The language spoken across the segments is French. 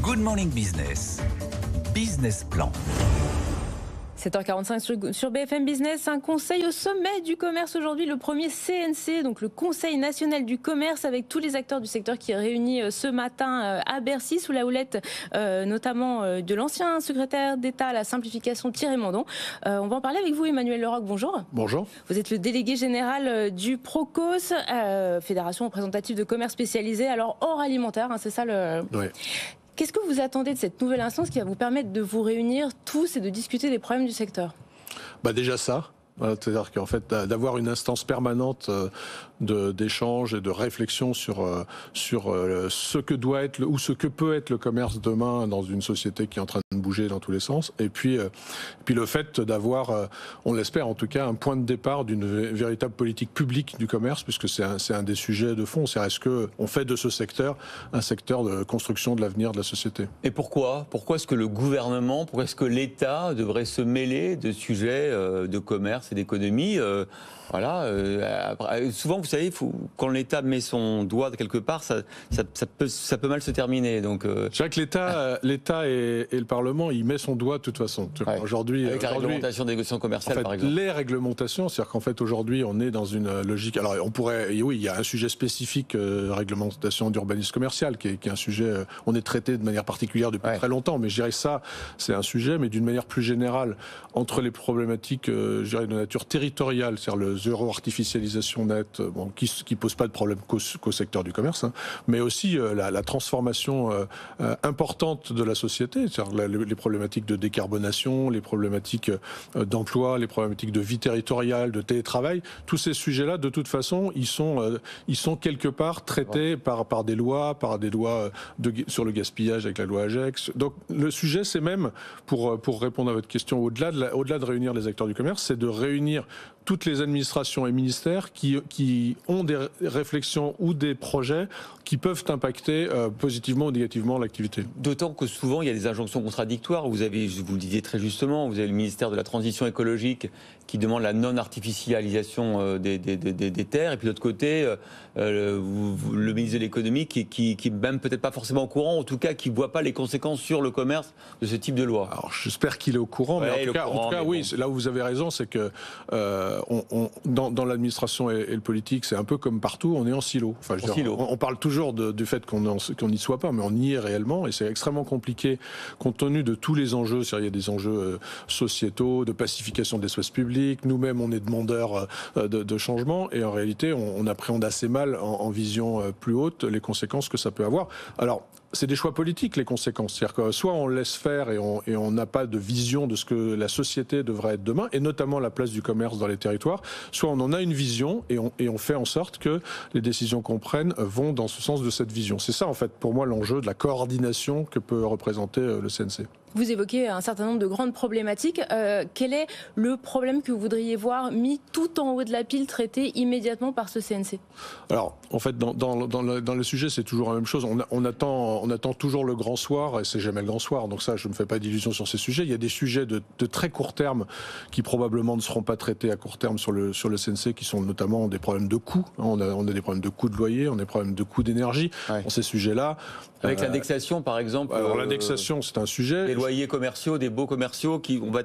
Good Morning Business. Business Plan. 7h45 sur BFM Business, un conseil au sommet du commerce aujourd'hui, le premier CNC, donc le Conseil national du commerce, avec tous les acteurs du secteur qui est réuni ce matin à Bercy, sous la houlette notamment de l'ancien secrétaire d'État à la simplification Thierry Mandon. On va en parler avec vous, Emmanuel Leroc, bonjour. Bonjour. Vous êtes le délégué général du Procos, Fédération représentative de commerce spécialisé, alors hors alimentaire, hein, c'est ça le... Oui. Qu'est-ce que vous attendez de cette nouvelle instance qui va vous permettre de vous réunir tous et de discuter des problèmes du secteur ? Déjà ça. C'est-à-dire qu'en fait, d'avoir une instance permanente d'échange et de réflexion sur ce que doit être ou ce que peut être le commerce demain dans une société qui est en train de bouger dans tous les sens. Et puis le fait d'avoir, on l'espère en tout cas, un point de départ d'une véritable politique publique du commerce, puisque c'est un des sujets de fond. C'est est-ce qu'on fait de ce secteur un secteur de construction de l'avenir de la société. Et pourquoi est-ce que le gouvernement, pourquoi est-ce que l'État devrait se mêler de sujets de commerce et d'économie souvent, vous savez, quand l'État met son doigt quelque part, ça peut mal se terminer. Donc, je dirais que l'État et le Parlement, il met son doigt de toute façon. Ouais. Aujourd'hui, avec la réglementation des négociations commerciales, par exemple. Les réglementations, c'est-à-dire qu'en fait aujourd'hui, on est dans une logique. Alors, on pourrait, oui, il y a un sujet spécifique, réglementation d'urbanisme commercial, qui est un sujet. On est traité de manière particulière depuis très longtemps, mais je dirais que ça, c'est un sujet, mais d'une manière plus générale, entre les problématiques, je dirais de nature territoriale, c'est-à-dire le zéro artificialisation nette, qui pose pas de problème qu'au secteur du commerce, hein, mais aussi la transformation importante de la société, c'est-à-dire les problématiques de décarbonation, les problématiques d'emploi, les problématiques de vie territoriale, de télétravail. Tous ces sujets-là, de toute façon, ils sont quelque part traités par des lois sur le gaspillage avec la loi AGEX. Donc le sujet, c'est même, pour répondre à votre question, au-delà de réunir les acteurs du commerce, c'est de réunir toutes les administrations et ministères qui ont des réflexions ou des projets qui peuvent impacter positivement ou négativement l'activité. D'autant que souvent, il y a des injonctions contradictoires. Vous le disiez très justement, vous avez le ministère de la Transition écologique qui demande la non-artificialisation des terres, et puis de l'autre côté, le ministre de l'économie qui même peut-être pas forcément au courant, en tout cas qui ne voit pas les conséquences sur le commerce de ce type de loi. Alors j'espère qu'il est au courant, mais en tout cas oui, là où vous avez raison, c'est que dans l'administration et le politique, c'est un peu comme partout, on est en silo. Enfin, on parle toujours du fait qu'on n'y soit pas, mais on y est réellement, et c'est extrêmement compliqué compte tenu de tous les enjeux. Il y a des enjeux sociétaux, de pacification de l'espace public. Nous-mêmes, on est demandeurs de changement, et en réalité, on appréhende assez mal en vision plus haute les conséquences que ça peut avoir. Alors, c'est des choix politiques, les conséquences. C'est-à-dire que soit on laisse faire et on n'a pas de vision de ce que la société devrait être demain, et notamment la place du commerce dans les territoires, soit on en a une vision et on fait en sorte que les décisions qu'on prenne vont dans ce sens de cette vision. C'est ça, en fait, pour moi, l'enjeu de la coordination que peut représenter le CNC. Vous évoquez un certain nombre de grandes problématiques. Quel est le problème que vous voudriez voir mis tout en haut de la pile, traité immédiatement par ce CNC ? Alors, en fait, dans le sujet, c'est toujours la même chose. On attend toujours le grand soir, et c'est jamais le grand soir. Donc ça, je ne me fais pas d'illusions sur ces sujets. Il y a des sujets de très court terme qui probablement ne seront pas traités à court terme sur le CNC, qui sont notamment des problèmes de coûts. On a des problèmes de coûts de loyer, on a des problèmes de coûts d'énergie. Dans ces sujets-là. Avec l'indexation, par exemple. Alors l'indexation, c'est un sujet. Les loyers commerciaux, des baux commerciaux,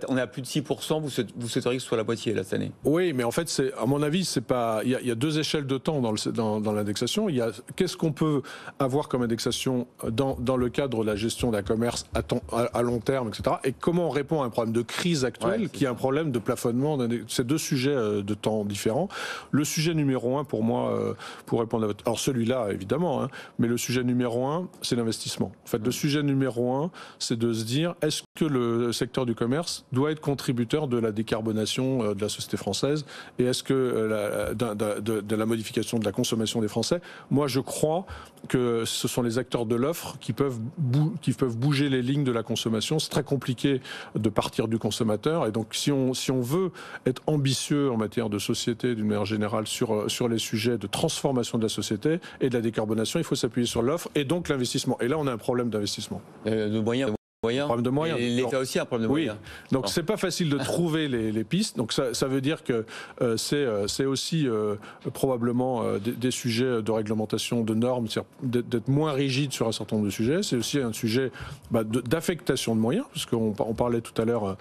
on est à plus de 6%. Vous souhaiteriez que ce soit la moitié là cette année ? Oui, mais en fait, à mon avis, c'est pas. Il y a deux échelles de temps dans l'indexation. Il y a qu'est-ce qu'on peut avoir comme indexation dans le cadre de la gestion d'un commerce à long terme, etc. Et comment on répond à un problème de crise actuelle, qui est un problème de plafonnement. C'est deux sujets de temps différents. Le sujet numéro un, pour moi, pour répondre à votre. Alors celui-là, évidemment, hein, mais le sujet numéro un, c'est l'investissement. En fait, le sujet numéro un, c'est de se dire, est-ce que le secteur du commerce doit être contributeur de la décarbonation de la société française, et est-ce que de la modification de la consommation des Français ? Moi, je crois que ce sont les acteurs de l'offre qui peuvent bouger les lignes de la consommation. C'est très compliqué de partir du consommateur, et donc si on veut être ambitieux en matière de société d'une manière générale sur les sujets de transformation de la société et de la décarbonation, il faut s'appuyer sur l'offre et donc l'investissement. Et là, on a un problème d'investissement. Le moyen Problème de moyens. Et l'État aussi a un problème de moyens. Donc c'est pas facile de trouver les pistes. Donc ça veut dire que c'est aussi probablement des sujets de réglementation, de normes, d'être moins rigide sur un certain nombre de sujets. C'est aussi un sujet d'affectation de moyens, parce qu'on parlait tout à l'heure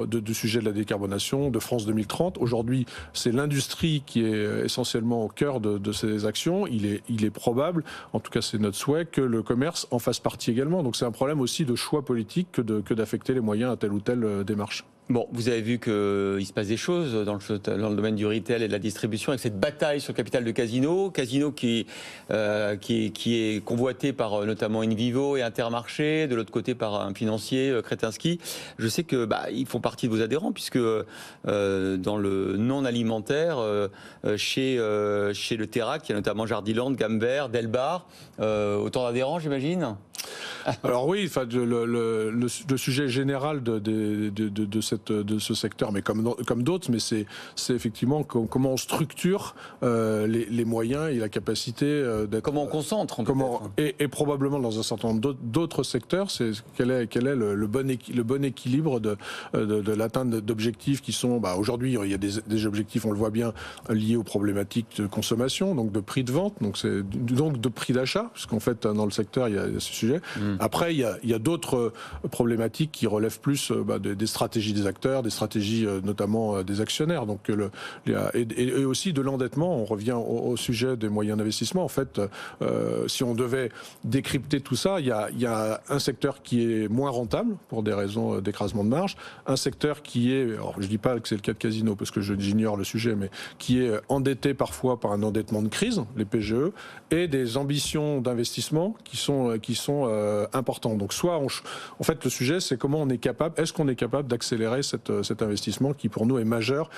du sujet de la décarbonation, de France 2030. Aujourd'hui, c'est l'industrie qui est essentiellement au cœur de ces actions. Il est probable, en tout cas c'est notre souhait, que le commerce en fasse partie également. Donc c'est un problème aussi de choix politique que d'affecter les moyens à telle ou telle démarche. Bon, vous avez vu qu'il se passe des choses dans le domaine du retail et de la distribution avec cette bataille sur le capital de Casino. Casino qui est convoité par notamment InVivo et Intermarché, de l'autre côté par un financier, Kretinsky. Je sais que ils font partie de vos adhérents puisque dans le non alimentaire, chez le Terrac, il y a notamment Jardiland, Gambert, Delbar. Autant d'adhérents, j'imagine. Alors oui, enfin le sujet général de ce secteur, mais comme d'autres, mais c'est effectivement comment on structure les moyens et la capacité d'être. Comment on concentre et probablement dans un certain nombre d'autres secteurs, c'est quel est le bon équilibre de l'atteinte d'objectifs qui sont. Aujourd'hui, il y a des objectifs, on le voit bien, liés aux problématiques de consommation, donc de prix de vente, donc de prix d'achat, puisqu'en fait dans le secteur il y a ce sujet. Après, il y a d'autres problématiques qui relèvent plus des stratégies des acteurs, des stratégies notamment des actionnaires. Donc, et aussi de l'endettement. On revient au sujet des moyens d'investissement. En fait, si on devait décrypter tout ça, il y a un secteur qui est moins rentable pour des raisons d'écrasement de marge, un secteur qui est, alors je dis pas que c'est le cas de Casino parce que j'ignore le sujet, mais qui est endetté parfois par un endettement de crise, les PGE, et des ambitions d'investissement qui sont important. Donc soit en fait le sujet c'est comment est-ce qu'on est capable d'accélérer cet investissement qui pour nous est majeur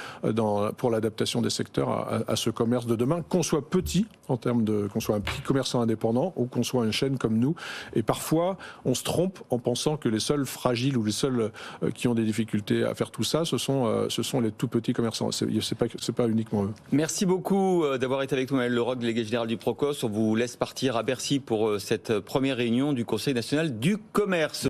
pour l'adaptation des secteurs à ce commerce de demain, qu'on soit petit qu'on soit un petit commerçant indépendant ou qu'on soit une chaîne comme nous. Et parfois on se trompe en pensant que les seuls fragiles ou les seuls qui ont des difficultés à faire tout ça, ce sont les tout petits commerçants. C'est pas uniquement eux. Merci beaucoup d'avoir été avec nous, Emmanuel Leroc, délégué général du Procos. On vous laisse partir à Bercy pour cette première réunion du Conseil national du commerce.